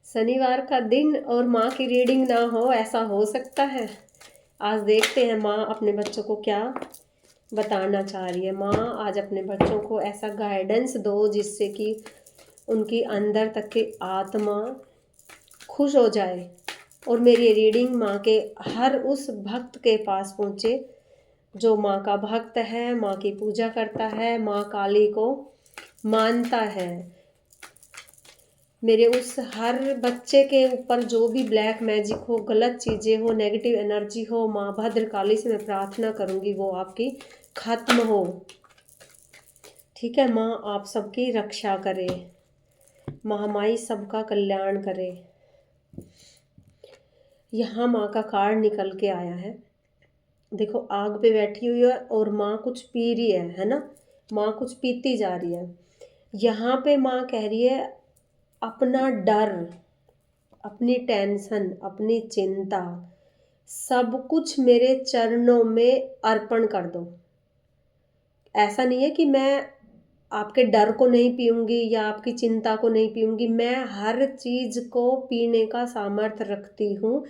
शनिवार का दिन और माँ की रीडिंग ना हो, ऐसा हो सकता है? आज देखते हैं माँ अपने बच्चों को क्या बताना चाह रही है। माँ आज अपने बच्चों को ऐसा गाइडेंस दो जिससे कि उनकी अंदर तक की आत्मा खुश हो जाए और मेरी रीडिंग माँ के हर उस भक्त के पास पहुँचे जो माँ का भक्त है, माँ की पूजा करता है, माँ काली को मानता है। मेरे उस हर बच्चे के ऊपर जो भी ब्लैक मैजिक हो, गलत चीज़ें हो, नेगेटिव एनर्जी हो, माँ भद्रकाली से मैं प्रार्थना करूँगी वो आपकी खत्म हो। ठीक है माँ, आप सबकी रक्षा करे, महामाई सबका कल्याण करे। यहाँ माँ का कार्ड निकल के आया है। देखो आग पे बैठी हुई है और माँ कुछ पी रही है ना, माँ कुछ पीती जा रही है। यहाँ पे माँ कह रही है अपना डर, अपनी टेंशन, अपनी चिंता सब कुछ मेरे चरणों में अर्पण कर दो। ऐसा नहीं है कि मैं आपके डर को नहीं पीऊँगी या आपकी चिंता को नहीं पीऊँगी, मैं हर चीज़ को पीने का सामर्थ्य रखती हूँ।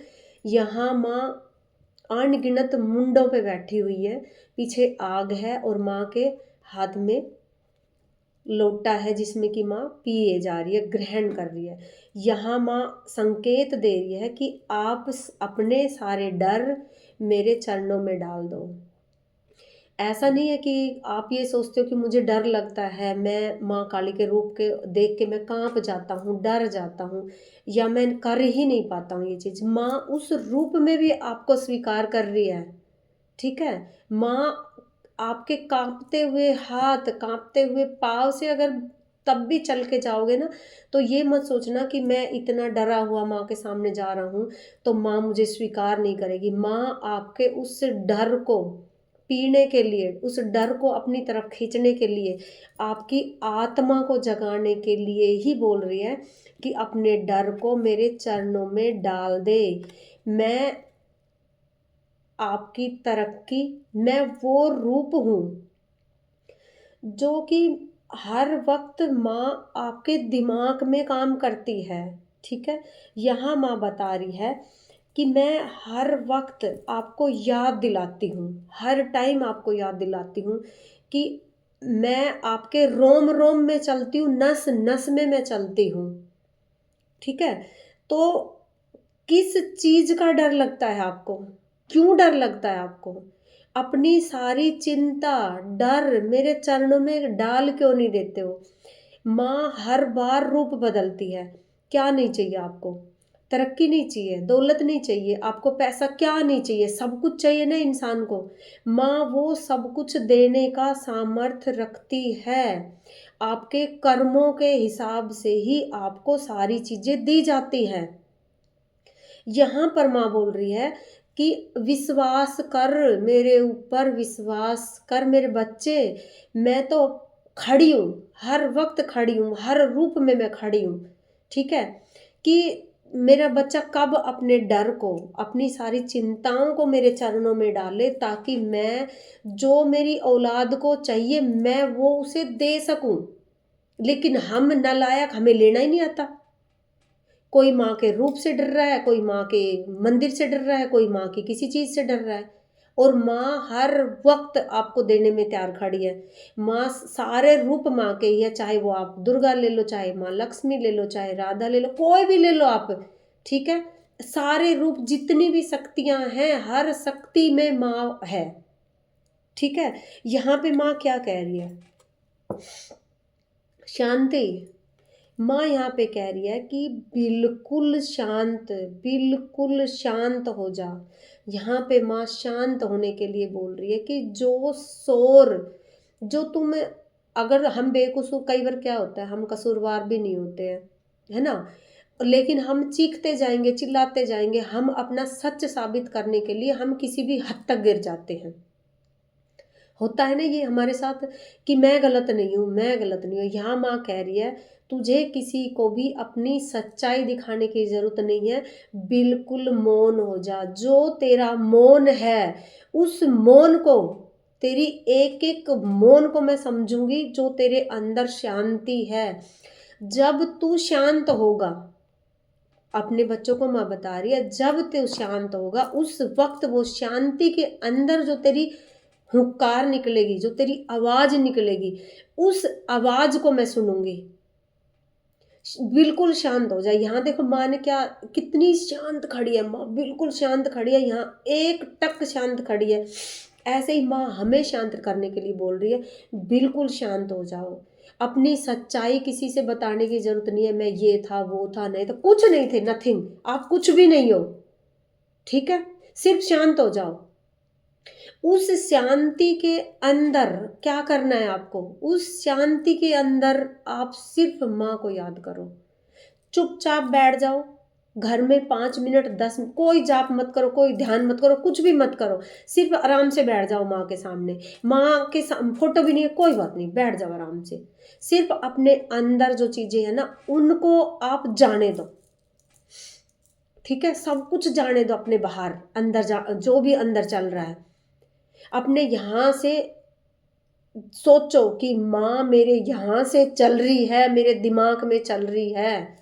यहाँ माँ अनगिनत मुंडों पे बैठी हुई है, पीछे आग है और माँ के हाथ में लोटा है जिसमें कि माँ पिए जा रही है, ग्रहण कर रही है। यहाँ माँ संकेत दे रही है कि आप अपने सारे डर मेरे चरणों में डाल दो। ऐसा नहीं है कि आप ये सोचते हो कि मुझे डर लगता है, मैं माँ काली के रूप के देख के मैं कांप जाता हूँ, डर जाता हूँ या मैं कर ही नहीं पाता हूँ ये चीज़। माँ उस रूप में भी आपको स्वीकार कर रही है। ठीक है, माँ आपके कांपते हुए हाथ, कांपते हुए पाँव से अगर तब भी चल के जाओगे ना, तो ये मत सोचना कि मैं इतना डरा हुआ माँ के सामने जा रहा हूँ तो माँ मुझे स्वीकार नहीं करेगी। माँ आपके उस डर को पीने के लिए, उस डर को अपनी तरफ खींचने के लिए, आपकी आत्मा को जगाने के लिए ही बोल रही है कि अपने डर को मेरे चरणों में डाल दे। मैं आपकी तरक्की, मैं वो रूप हूँ जो कि हर वक्त माँ आपके दिमाग में काम करती है। ठीक है, यहाँ माँ बता रही है कि मैं हर वक्त आपको याद दिलाती हूँ, हर टाइम आपको याद दिलाती हूँ कि मैं आपके रोम रोम में चलती हूँ, नस नस में मैं चलती हूँ। ठीक है, तो किस चीज़ का डर लगता है आपको? क्यों डर लगता है आपको? अपनी सारी चिंता, डर मेरे चरणों में डाल क्यों नहीं देते हो? माँ हर बार रूप बदलती है। क्या नहीं चाहिए आपको? तरक्की नहीं चाहिए, दौलत नहीं चाहिए, आपको पैसा क्या नहीं चाहिए? सब कुछ चाहिए ना इंसान को। माँ वो सब कुछ देने का सामर्थ्य रखती है। आपके कर्मों के हिसाब से ही आपको सारी चीज़ें दी जाती हैं। यहाँ पर माँ बोल रही है कि विश्वास कर, मेरे ऊपर विश्वास कर मेरे बच्चे। मैं तो खड़ी हूँ, हर वक्त खड़ी हूँ, हर रूप में मैं खड़ी हूँ। ठीक है, कि मेरा बच्चा कब अपने डर को, अपनी सारी चिंताओं को मेरे चरणों में डाले ताकि मैं जो मेरी औलाद को चाहिए मैं वो उसे दे सकूं। लेकिन हम नालायक, हमें लेना ही नहीं आता। कोई माँ के रूप से डर रहा है, कोई माँ के मंदिर से डर रहा है, कोई माँ की किसी चीज़ से डर रहा है। और माँ हर वक्त आपको देने में तैयार खड़ी है। माँ सारे रूप माँ के ही है, चाहे वो आप दुर्गा ले लो, चाहे माँ लक्ष्मी ले लो, चाहे राधा ले लो, कोई भी ले लो आप। ठीक है, सारे रूप जितनी भी शक्तियाँ हैं, हर शक्ति में माँ है। ठीक है, यहाँ पे माँ क्या कह रही है? शांति। माँ यहाँ पे कह रही है कि बिल्कुल शांत, बिल्कुल शांत हो जा। यहाँ पे माँ शांत होने के लिए बोल रही है कि जो शोर, जो तुम, अगर हम बेकसूर, कई बार क्या होता है हम कसूरवार भी नहीं होते हैं, है ना, लेकिन हम चीखते जाएंगे, चिल्लाते जाएंगे, हम अपना सच साबित करने के लिए हम किसी भी हद तक गिर जाते हैं। होता है ना ये हमारे साथ कि मैं गलत नहीं हूँ, मैं गलत नहीं हूँ। यहाँ माँ कह रही है तुझे किसी को भी अपनी सच्चाई दिखाने की ज़रूरत नहीं है, बिल्कुल मौन हो जा। जो तेरा मौन है उस मौन को, तेरी एक एक मौन को मैं समझूंगी जो तेरे अंदर शांति है। जब तू शांत होगा, अपने बच्चों को माँ बता रही है, जब तू शांत होगा उस वक्त वो शांति के अंदर जो तेरी हुंकार निकलेगी, जो तेरी आवाज निकलेगी, उस आवाज को मैं सुनूंगी। बिल्कुल शांत हो जाए। यहाँ देखो माँ ने क्या, कितनी शांत खड़ी है माँ, बिल्कुल शांत खड़ी है, यहाँ एक टक शांत खड़ी है। ऐसे ही माँ हमें शांत करने के लिए बोल रही है, बिल्कुल शांत हो जाओ। अपनी सच्चाई किसी से बताने की जरूरत नहीं है, मैं ये था वो था, नहीं तो कुछ नहीं थे, नथिंग, आप कुछ भी नहीं हो, ठीक है, सिर्फ शांत हो जाओ। उस शांति के अंदर क्या करना है आपको, उस शांति के अंदर आप सिर्फ माँ को याद करो। चुपचाप बैठ जाओ घर में 5 मिनट 10 मिनट, कोई जाप मत करो, कोई ध्यान मत करो, कुछ भी मत करो, सिर्फ आराम से बैठ जाओ माँ के सामने। माँ के फोटो भी नहीं है, कोई बात नहीं, बैठ जाओ आराम से। सिर्फ अपने अंदर जो चीजें है ना उनको आप जाने दो, ठीक है, सब कुछ जाने दो अपने बाहर अंदर जो भी अंदर चल रहा है। अपने यहाँ से सोचो कि माँ मेरे यहाँ से चल रही है, मेरे दिमाग में चल रही है,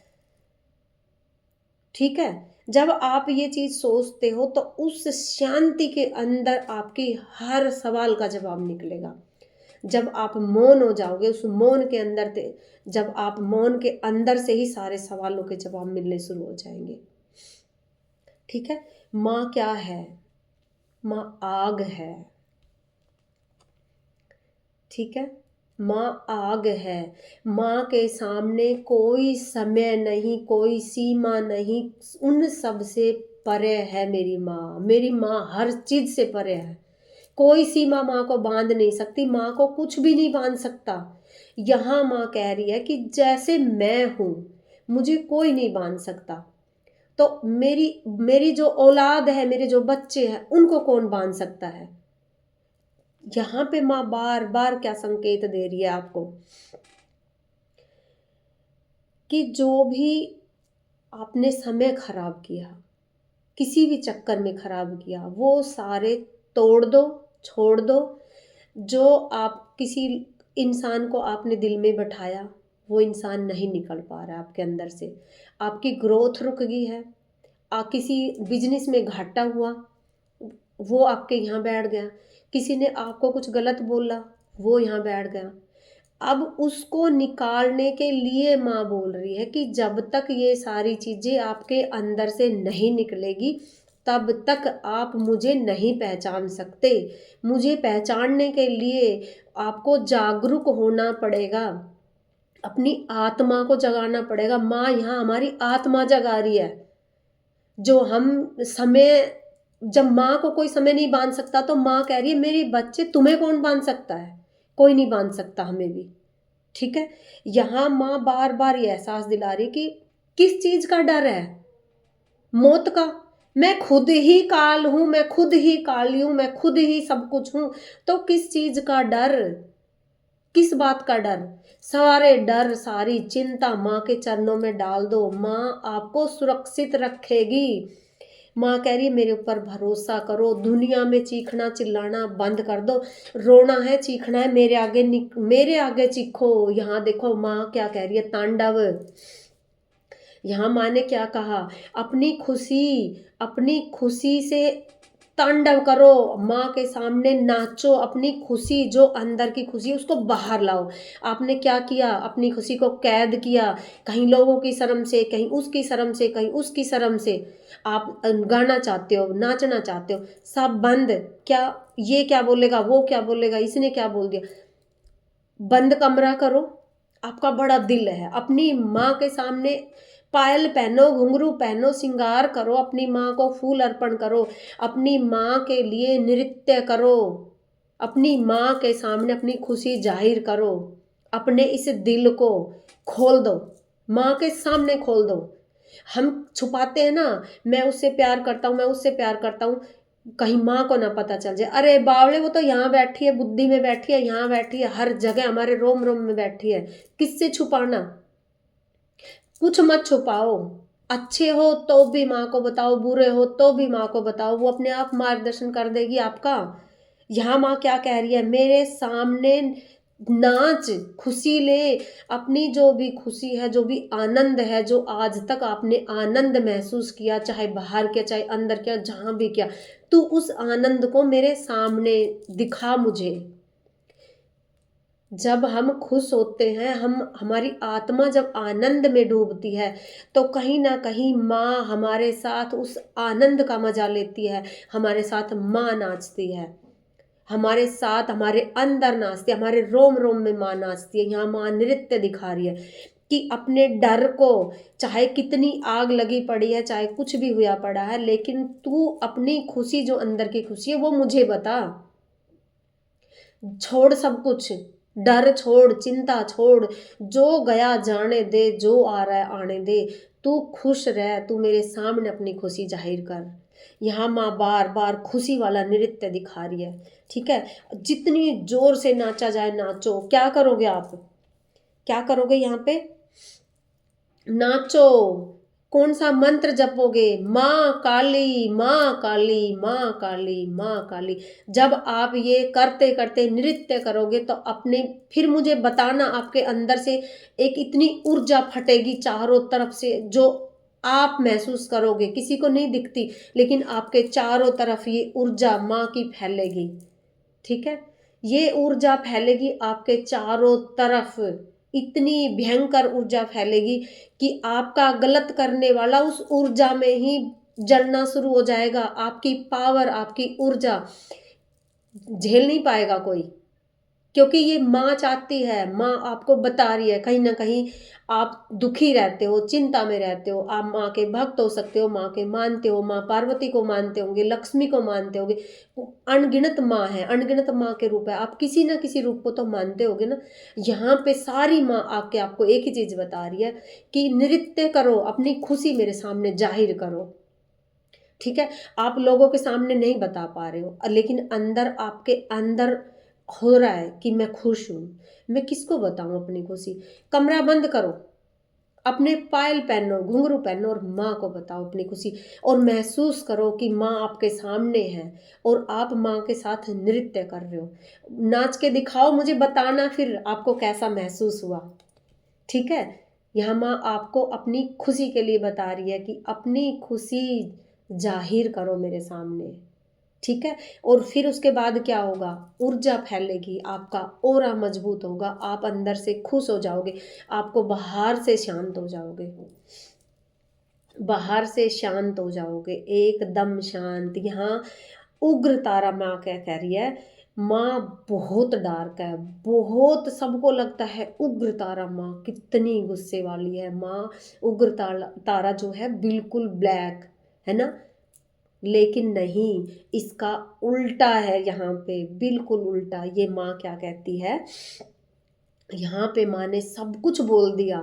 ठीक है। जब आप ये चीज सोचते हो तो उस शांति के अंदर आपकी हर सवाल का जवाब निकलेगा। जब आप मौन हो जाओगे, उस मौन के अंदर जब आप मौन के अंदर से ही सारे सवालों के जवाब मिलने शुरू हो जाएंगे, ठीक है। माँ क्या है, माँ आग है, ठीक है, माँ आग है। माँ के सामने कोई समय नहीं, कोई सीमा नहीं, उन सब से परे है मेरी माँ। मेरी माँ हर चीज से परे है, कोई सीमा माँ को बांध नहीं सकती, माँ को कुछ भी नहीं बांध सकता। यहाँ माँ कह रही है कि जैसे मैं हूँ मुझे कोई नहीं बांध सकता, तो मेरी मेरी जो औलाद है, मेरे जो बच्चे हैं, उनको कौन बांध सकता है। यहाँ पे माँ बार बार क्या संकेत दे रही है आपको कि जो भी आपने समय खराब किया, किसी भी चक्कर में खराब किया, वो सारे तोड़ दो, छोड़ दो। जो आप किसी इंसान को आपने दिल में बैठाया, वो इंसान नहीं निकल पा रहा है आपके अंदर से, आपकी ग्रोथ रुक गई है। किसी बिजनेस में घाटा हुआ, वो आपके यहाँ बैठ गया। किसी ने आपको कुछ गलत बोला, वो यहाँ बैठ गया। अब उसको निकालने के लिए माँ बोल रही है कि जब तक ये सारी चीज़ें आपके अंदर से नहीं निकलेगी, तब तक आप मुझे नहीं पहचान सकते। मुझे पहचानने के लिए आपको जागरूक होना पड़ेगा, अपनी आत्मा को जगाना पड़ेगा। माँ यहाँ हमारी आत्मा जगा रही है। जो हम समय, जब माँ को कोई समय नहीं बांध सकता, तो माँ कह रही है मेरे बच्चे तुम्हें कौन बांध सकता है, कोई नहीं बांध सकता हमें भी, ठीक है। यहाँ माँ बार बार ये एहसास दिला रही कि किस चीज का डर है, मौत का। मैं खुद ही काल हूं, मैं खुद ही काली हूं, मैं खुद ही सब कुछ हूं, तो किस चीज का डर, किस बात का डर। सारे डर सारी चिंता माँ के चरणों में डाल दो, माँ आपको सुरक्षित रखेगी। माँ कह रही है मेरे ऊपर भरोसा करो, दुनिया में चीखना चिल्लाना बंद कर दो, रोना है चीखना है मेरे आगे चीखो। यहाँ देखो माँ क्या कह रही है, तांडव। यहाँ माँ ने क्या कहा, अपनी खुशी से तांडव करो, माँ के सामने नाचो, अपनी खुशी जो अंदर की खुशी उसको बाहर लाओ। आपने क्या किया, अपनी खुशी को कैद किया, कहीं लोगों की शर्म से, कहीं उसकी शर्म से, कहीं उसकी शर्म से। आप गाना चाहते हो, नाचना चाहते हो, सब बंद। क्या ये क्या बोलेगा, वो क्या बोलेगा, इसने क्या बोल दिया, बंद कमरा करो। आपका बड़ा दिल है, अपनी माँ के सामने पायल पहनो, घुंघरू पहनो, श्रृंगार करो, अपनी माँ को फूल अर्पण करो, अपनी माँ के लिए नृत्य करो, अपनी माँ के सामने अपनी खुशी जाहिर करो। अपने इस दिल को खोल दो, माँ के सामने खोल दो। हम छुपाते हैं ना, मैं उससे प्यार करता हूँ, मैं उससे प्यार करता हूँ, कहीं माँ को ना पता चल जाए, अरे बावले वो तो यहाँ बैठी है, बुद्धि में बैठी है, यहाँ बैठी है, हर जगह हमारे रोम रोम में बैठी है। किससे छुपाना, कुछ मत छुपाओ। अच्छे हो तो भी माँ को बताओ, बुरे हो तो भी माँ को बताओ, वो अपने आप मार्गदर्शन कर देगी आपका। यहाँ माँ क्या कह रही है, मेरे सामने नाच, खुशी ले, अपनी जो भी खुशी है, जो भी आनंद है, जो आज तक आपने आनंद महसूस किया, चाहे बाहर किया, चाहे अंदर किया, जहाँ भी किया, तू उस आनंद को मेरे सामने दिखा मुझे। जब हम खुश होते हैं, हम हमारी आत्मा जब आनंद में डूबती है, तो कहीं न कहीं माँ हमारे साथ उस आनंद का मज़ा लेती है, हमारे साथ माँ नाचती है। हमारे साथ हमारे अंदर नाचती है, हमारे रोम-रोम में माँ नाचती है। यहाँ माँ नृत्य दिखा रही है कि अपने डर को, चाहे कितनी आग लगी पड़ी है, चाहे कुछ भी हुआ पड़ा है, लेकिन तू अपनी खुशी, जो अंदर की खुशी है, वो मुझे बता। छोड़ सब कुछ, डर छोड़, चिंता छोड़, जो गया जाने दे, जो आ रहा है आने दे। तू खुश रह, तू मेरे सामने अपनी खुशी ज़ाहिर कर। यहाँ माँ बार-बार खुशी वाला नृत्य दिखा रही है, ठीक है? जितनी ज़ोर से नाचा जाए नाचो। क्या करोगे आप? क्या करोगे यहाँ पे? नाचो। कौन सा मंत्र जपोगे? माँ काली, माँ काली, माँ काली, माँ काली। जब आप ये करते करते नृत्य करोगे, तो अपने फिर मुझे बताना, आपके अंदर से एक इतनी ऊर्जा फटेगी चारों तरफ से, जो आप महसूस करोगे, किसी को नहीं दिखती, लेकिन आपके चारों तरफ ये ऊर्जा माँ की फैलेगी। ठीक है? ये ऊर्जा फैलेगी आपके चारों तरफ, इतनी भयंकर ऊर्जा फैलेगी कि आपका गलत करने वाला उस ऊर्जा में ही जलना शुरू हो जाएगा। आपकी पावर, आपकी ऊर्जा झेल नहीं पाएगा कोई। क्योंकि ये माँ चाहती है, माँ आपको बता रही है, कहीं न कहीं आप दुखी रहते हो, चिंता में रहते हो, आप माँ के भक्त हो सकते हो, माँ के मानते हो, माँ पार्वती को मानते होंगे, लक्ष्मी को मानते होंगे, अनगिनत माँ है, अनगिनत माँ के रूप है, आप किसी न किसी रूप को तो मानते होगे ना। यहाँ पे सारी माँ आके आपको एक ही चीज़ बता रही है कि नृत्य करो, अपनी खुशी मेरे सामने ज़ाहिर करो, ठीक है? आप लोगों के सामने नहीं बता पा रहे हो, लेकिन अंदर, आपके अंदर हो रहा है कि मैं खुश हूँ। मैं किसको बताऊँ अपनी खुशी? कमरा बंद करो, अपने पायल पहनो, घुंघरू पहनो और माँ को बताओ अपनी खुशी, और महसूस करो कि माँ आपके सामने है और आप माँ के साथ नृत्य कर रहे हो। नाच के दिखाओ, मुझे बताना फिर आपको कैसा महसूस हुआ, ठीक है? यहाँ माँ आपको अपनी खुशी के लिए बता रही है कि अपनी खुशी ज़ाहिर करो मेरे सामने, ठीक है? और फिर उसके बाद क्या होगा? ऊर्जा फैलेगी, आपका ऑरा मजबूत होगा, आप अंदर से खुश हो जाओगे, आपको बाहर से शांत हो जाओगे। बाहर से शांत हो जाओगे, एकदम शांत। यहाँ उग्र तारा माँ क्या कह रही है? माँ बहुत डार्क है, बहुत, सबको लगता है उग्र तारा माँ कितनी गुस्से वाली है। माँ उग्र तारा जो है बिल्कुल ब्लैक, है ना? लेकिन नहीं, इसका उल्टा है यहाँ पे, बिल्कुल उल्टा। ये माँ क्या कहती है? यहाँ पे माँ ने सब कुछ बोल दिया,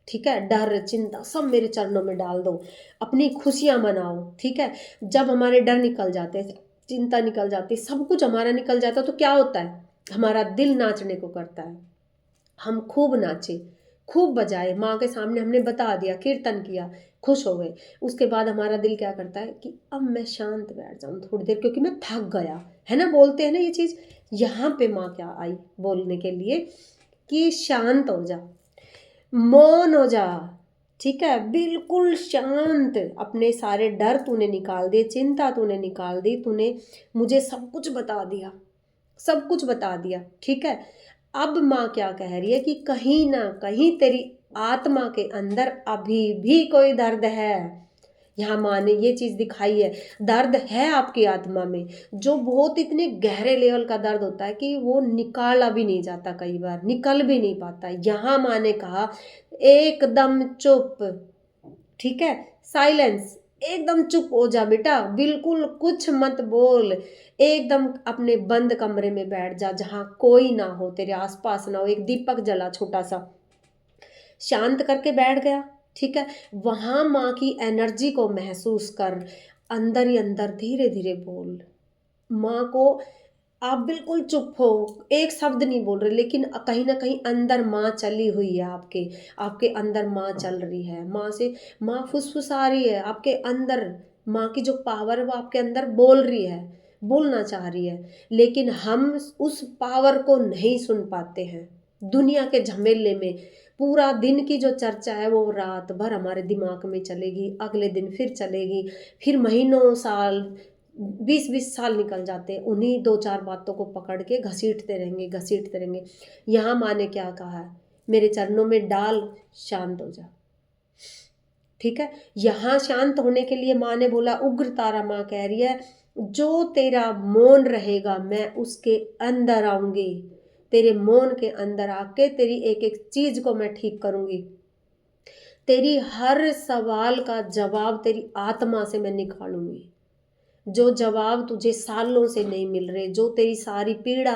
ठीक है? डर, चिंता सब मेरे चरणों में डाल दो, अपनी खुशियाँ मनाओ, ठीक है? जब हमारे डर निकल जाते हैं, चिंता निकल जाती है, सब कुछ हमारा निकल जाता है, तो क्या होता है? हमारा दिल नाचने को करता है। हम खूब नाचे, खूब बजाए, माँ के सामने हमने बता दिया, कीर्तन किया, खुश हो गए। उसके बाद हमारा दिल क्या करता है कि अब मैं शांत बैठ जाऊँ थोड़ी देर, क्योंकि मैं थक गया, है ना? बोलते हैं ना ये चीज़। यहाँ पे माँ क्या आई बोलने के लिए कि शांत हो जा, मौन हो जा, ठीक है? बिल्कुल शांत, अपने सारे डर तूने निकाल दिए, चिंता तूने निकाल दी, तूने मुझे सब कुछ बता दिया, सब कुछ बता दिया, ठीक है? अब माँ क्या कह रही है कि कहीं न कहीं तेरी आत्मा के अंदर अभी भी कोई दर्द है। यहाँ माँ ने ये चीज़ दिखाई है, दर्द है आपकी आत्मा में, जो बहुत इतने गहरे लेवल का दर्द होता है कि वो निकाला भी नहीं जाता, कई बार निकल भी नहीं पाता। यहाँ माँ ने कहा एकदम चुप, ठीक है? साइलेंस, एकदम चुप हो जा बेटा, बिल्कुल कुछ मत बोल, एकदम अपने बंद कमरे में बैठ जा, जहाँ कोई ना हो, तेरे आसपास ना हो, एक दीपक जला छोटा सा, शांत करके बैठ गया, ठीक है? वहाँ माँ की एनर्जी को महसूस कर, अंदर ही अंदर धीरे धीरे बोल माँ को। आप बिल्कुल चुप हो, एक शब्द नहीं बोल रहे, लेकिन कहीं न कहीं अंदर माँ चली हुई है आपके, आपके अंदर माँ चल रही है, माँ से माँ फुसफुसा रही है आपके अंदर, माँ की जो पावर है वो आपके अंदर बोल रही है, बोलना चाह रही है, लेकिन हम उस पावर को नहीं सुन पाते हैं। दुनिया के झमेले में पूरा दिन की जो चर्चा है वो रात भर हमारे दिमाग में चलेगी, अगले दिन फिर चलेगी, फिर महीनों साल 20-20 साल निकल जाते हैं, उन्हीं 2-4 बातों को पकड़ के घसीटते रहेंगे। यहाँ माँ ने क्या कहा है, मेरे चरणों में डाल, शांत हो जा। ठीक है, यहाँ शांत होने के लिए माँ ने बोला, उग्र तारा माँ कह रही है, जो तेरा मौन रहेगा मैं उसके अंदर आऊंगी, तेरे मौन के अंदर आके तेरी एक एक चीज को मैं ठीक करूंगी, तेरी हर सवाल का जवाब तेरी आत्मा से मैं निकालूंगी। जो जवाब तुझे सालों से नहीं मिल रहे, जो तेरी सारी पीड़ा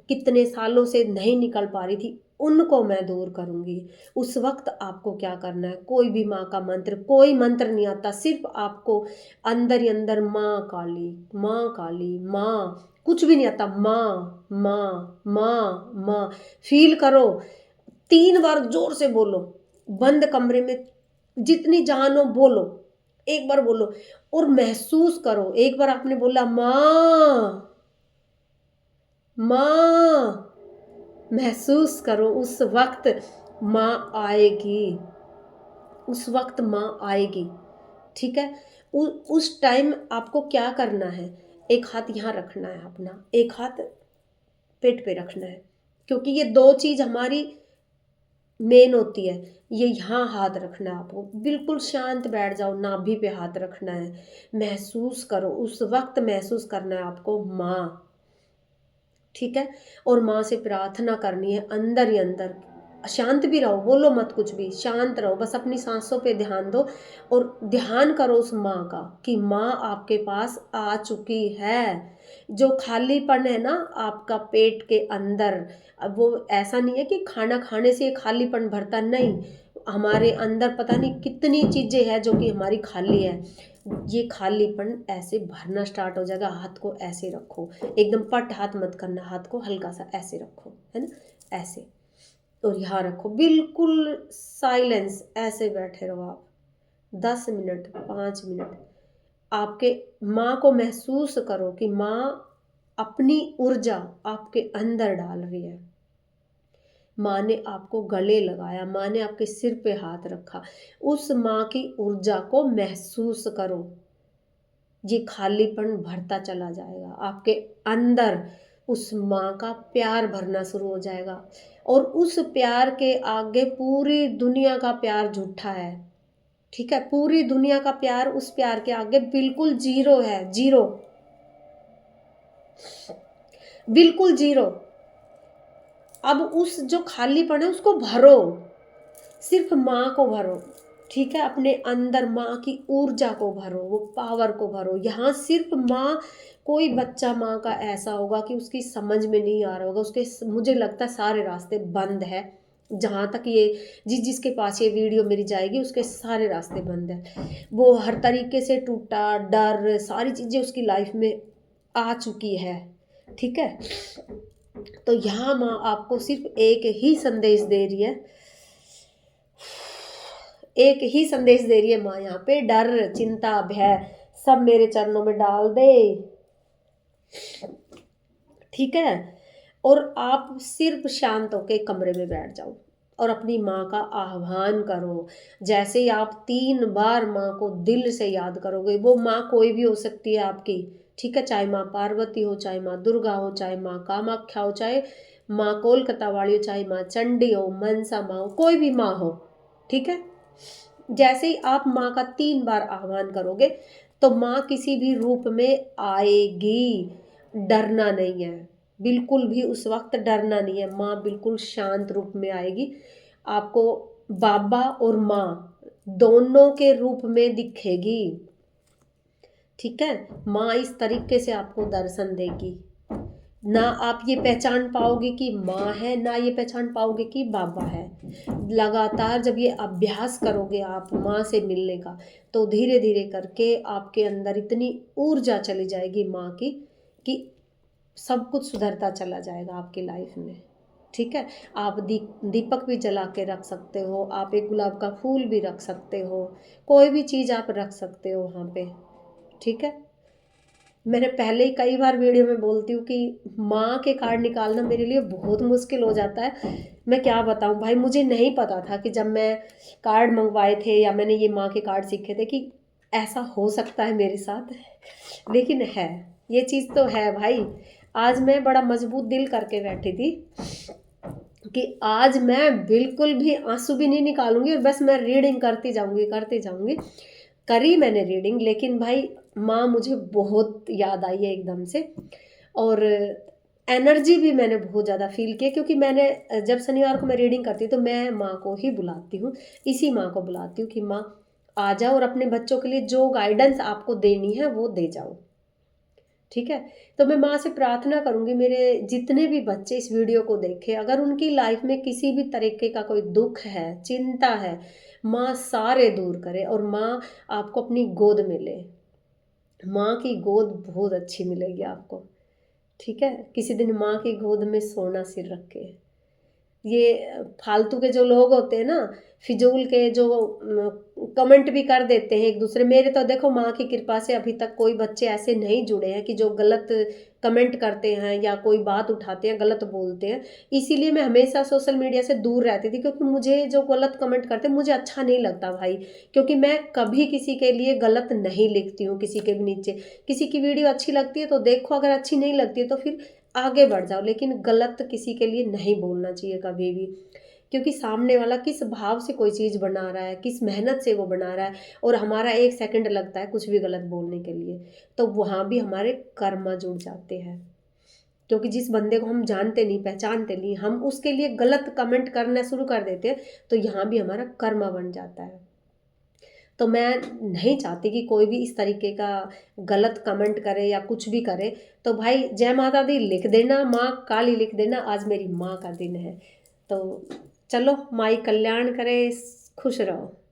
कितने सालों से नहीं निकल पा रही थी, उनको मैं दूर करूंगी। उस वक्त आपको क्या करना है, कोई भी माँ का मंत्र, कोई मंत्र नहीं आता, सिर्फ आपको अंदर ही अंदर माँ काली, माँ काली, माँ, कुछ भी नहीं आता, माँ माँ माँ माँ फील करो। 3 बार जोर से बोलो, बंद कमरे में, जितनी जान हो बोलो, एक बार बोलो और महसूस करो। एक बार आपने बोला माँ माँ, महसूस करो, उस वक्त माँ आएगी, उस वक्त माँ आएगी। ठीक है, उस टाइम आपको क्या करना है, एक हाथ यहाँ रखना है अपना, एक हाथ पेट पे रखना है, क्योंकि ये 2 चीज हमारी मेन होती है। ये यहाँ हाथ रखना है आपको, बिल्कुल शांत बैठ जाओ, नाभि पे हाथ रखना है, महसूस करो, उस वक्त महसूस करना है आपको माँ। ठीक है, और माँ से प्रार्थना करनी है अंदर ही अंदर। शांत भी रहो, बोलो मत कुछ भी, शांत रहो, बस अपनी सांसों पे ध्यान दो और ध्यान करो उस माँ का कि माँ आपके पास आ चुकी है। जो खालीपन है ना आपका पेट के अंदर, अब वो ऐसा नहीं है कि खाना खाने से खालीपन भरता, नहीं, हमारे अंदर पता नहीं कितनी चीज़ें हैं जो कि हमारी खाली है। ये खालीपन ऐसे भरना स्टार्ट हो जाएगा। हाथ को ऐसे रखो, एकदम पट हाथ मत करना, हाथ को हल्का सा ऐसे रखो, है ना, ऐसे, और यहाँ रखो, बिल्कुल साइलेंस, ऐसे बैठे रहो आप 10 मिनट, 5 मिनट। आपके माँ को महसूस करो कि माँ अपनी ऊर्जा आपके अंदर डाल रही है। माँ ने आपको गले लगाया, माँ ने आपके सिर पे हाथ रखा, उस माँ की ऊर्जा को महसूस करो। ये खालीपन भरता चला जाएगा आपके अंदर, उस माँ का प्यार भरना शुरू हो जाएगा। और उस प्यार के आगे पूरी दुनिया का प्यार झूठा है। ठीक है, पूरी दुनिया का प्यार उस प्यार के आगे बिल्कुल जीरो है, जीरो, बिल्कुल जीरो। अब उस जो खालीपन है उसको भरो, सिर्फ माँ को भरो। ठीक है, अपने अंदर माँ की ऊर्जा को भरो, वो पावर को भरो। यहाँ सिर्फ माँ, कोई बच्चा माँ का ऐसा होगा कि उसकी समझ में नहीं आ रहा होगा, उसके मुझे लगता है सारे रास्ते बंद है। जहाँ तक ये जिसके पास ये वीडियो मेरी जाएगी उसके सारे रास्ते बंद है। वो हर तरीके से टूटा, डर, सारी चीज़ें उसकी लाइफ में आ चुकी है। ठीक है, तो यहाँ माँ आपको सिर्फ एक ही संदेश दे रही है, एक ही संदेश दे रही है माँ यहाँ पे, डर, चिंता, भय सब मेरे चरणों में डाल दे। ठीक है, और आप सिर्फ शांत होके कमरे में बैठ जाओ और अपनी माँ का आह्वान करो। जैसे ही आप 3 बार माँ को दिल से याद करोगे, वो माँ कोई भी हो सकती है आपकी। ठीक है, चाहे माँ पार्वती हो, चाहे माँ दुर्गा हो, चाहे माँ कामाख्या हो, चाहे माँ कोलकाता वाली हो, चाहे माँ चंडी हो, मनसा माँ हो, कोई भी माँ हो। ठीक है, जैसे ही आप माँ का 3 बार आह्वान करोगे तो माँ किसी भी रूप में आएगी। डरना नहीं है, बिल्कुल भी उस वक्त डरना नहीं है। माँ बिल्कुल शांत रूप में आएगी, आपको बाबा और माँ दोनों के रूप में दिखेगी। ठीक है, माँ इस तरीके से आपको दर्शन देगी। ना आप ये पहचान पाओगे कि माँ है, ना ये पहचान पाओगे कि बाबा है। लगातार जब ये अभ्यास करोगे आप माँ से मिलने का, तो धीरे धीरे करके आपके अंदर इतनी ऊर्जा चली जाएगी माँ की कि सब कुछ सुधरता चला जाएगा आपकी लाइफ में। ठीक है, आप दीपक भी जला के रख सकते हो, आप एक गुलाब का फूल भी रख सकते हो, कोई भी चीज़ आप रख सकते हो वहाँ पे। ठीक है, मैंने पहले ही कई बार वीडियो में बोलती हूँ कि माँ के कार्ड निकालना मेरे लिए बहुत मुश्किल हो जाता है। मैं क्या बताऊँ भाई, मुझे नहीं पता था कि जब मैं कार्ड मंगवाए थे या मैंने ये माँ के कार्ड सीखे थे कि ऐसा हो सकता है मेरे साथ, लेकिन है, ये चीज़ तो है भाई। आज मैं बड़ा मजबूत दिल करके बैठी थी कि आज मैं बिल्कुल भी आंसू भी नहीं निकालूंगी और बस मैं रीडिंग करती जाऊंगी करती जाऊंगी। करी मैंने रीडिंग, लेकिन भाई माँ मुझे बहुत याद आई है एकदम से। और एनर्जी भी मैंने बहुत ज़्यादा फील की, क्योंकि मैंने जब शनिवार को मैं रीडिंग करती हूँ तो मैं माँ को ही बुलाती हूँ, इसी माँ को बुलाती हूँ कि माँ आ जाओ और अपने बच्चों के लिए जो गाइडेंस आपको देनी है वो दे जाओ। ठीक है। तो मैं माँ से प्रार्थना करूंगी मेरे जितने भी बच्चे इस वीडियो को देखें, अगर उनकी लाइफ में किसी भी तरीके का कोई दुख है, चिंता है, माँ सारे दूर करे और माँ आपको अपनी गोद में ले। माँ की गोद बहुत अच्छी मिलेगी आपको। ठीक है, किसी दिन माँ की गोद में सोना सिर रख के। ये फालतू के जो लोग होते हैं ना, फिजूल के जो कमेंट भी कर देते हैं एक दूसरे, मेरे तो देखो माँ की कृपा से अभी तक कोई बच्चे ऐसे नहीं जुड़े हैं कि जो गलत कमेंट करते हैं या कोई बात उठाते हैं गलत बोलते हैं। इसीलिए मैं हमेशा सोशल मीडिया से दूर रहती थी, क्योंकि मुझे जो गलत कमेंट करते हैं मुझे अच्छा नहीं लगता भाई। क्योंकि मैं कभी किसी के लिए गलत नहीं लिखती हूँ किसी के भी नीचे। किसी की वीडियो अच्छी लगती है तो देखो, अगर अच्छी नहीं लगती है तो फिर आगे बढ़ जाओ, लेकिन गलत किसी के लिए नहीं बोलना चाहिए कभी भी। क्योंकि सामने वाला किस भाव से कोई चीज़ बना रहा है, किस मेहनत से वो बना रहा है, और हमारा एक सेकंड लगता है कुछ भी गलत बोलने के लिए, तो वहाँ भी हमारे कर्म जुड़ जाते हैं। क्योंकि जिस बंदे को हम जानते नहीं, पहचानते नहीं, हम उसके लिए गलत कमेंट करना शुरू कर देते हैं, तो यहाँ भी हमारा कर्म बन जाता है। तो मैं नहीं चाहती कि कोई भी इस तरीके का गलत कमेंट करे या कुछ भी करे। तो भाई जय माता दी लिख देना, माँ काली लिख देना, आज मेरी माँ का दिन है। तो चलो, माई कल्याण करे, खुश रहो।